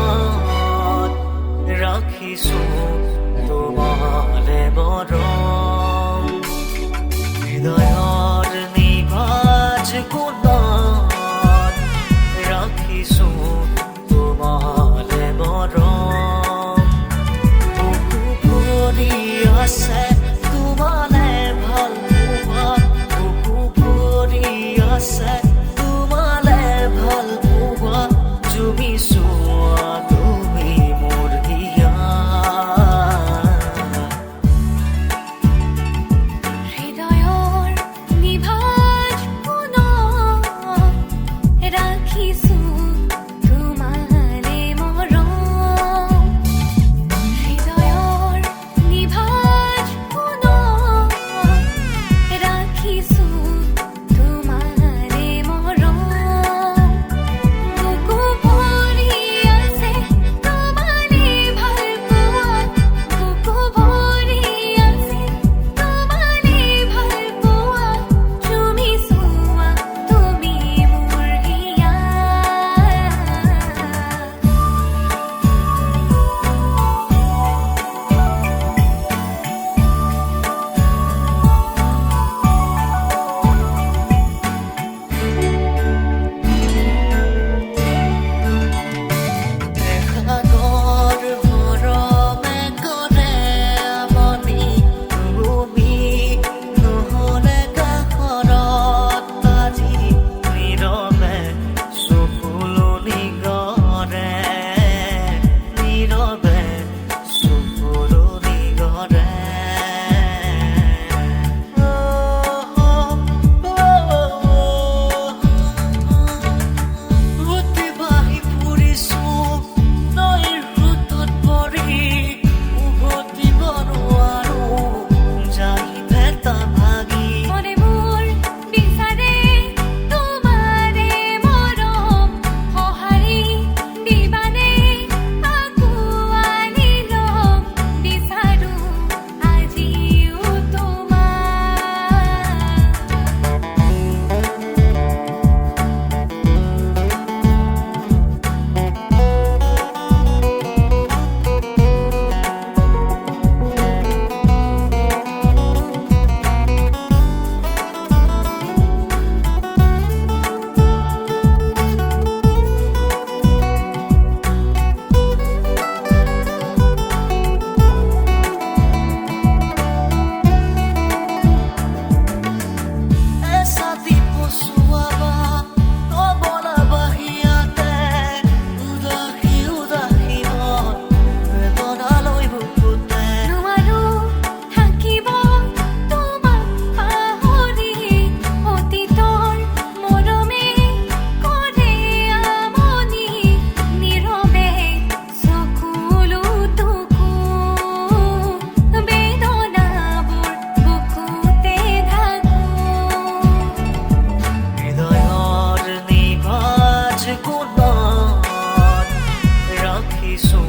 মনত ৰাখিছো তোমালে মৰম হৃদয়ৰ নিভাঁজ কোণত ৰাখিছো তোমালে মৰম বুকু ভৰি আছে তোমালে ভাল পোৱা বুকু ভৰি আছে তোমালে ভাল পোৱা তুমি চোৱা তুমি মোৰ হিয়া হৃদয়ৰ নিভাঁজ কোণত ৰাখিছো তোমালে মৰম হৃদয়ৰ নিভাঁজ কোণত ৰাখিছো তোমালে মৰম বুকু ভৰি আছে তোমালে ভাল পোৱা বুকু ভৰি আছে তোমালে ভাল পোৱা তুমি চোৱা তুমি মোৰ হিয়া সাগৰ মৰমে কৰে আমনি তুমি নহ'লে কাষৰত আজি নীৰৱে চকুলনি গৰে নীৰৱে চকুলনি গৰে অতিবাহী ফুৰিছো নৈৰ সোঁতত পৰি উভতিব নোৱাৰো যাই ভেটা ভাগি মনে মোৰ বিচাৰে তোমাৰে মৰম সঁহাৰি দিবানে আঁকুৱালি ল'ম বিচাৰো আজিও তোমাক এচাতি পচুৱাবা নবলা বাহিয়াতে উদাসী উদাসী মন বেদনালৈ বুকুতে নোৱাৰো থাকিব তোমাক পাহৰি অতীতৰ মৰমে কৰে আমনি নীৰৱে চকুলো টুকু বেদনাবোৰ বুকুতে ঢাকো হৃদয়ৰ নিভাঁজ কোণত ৰাখিছো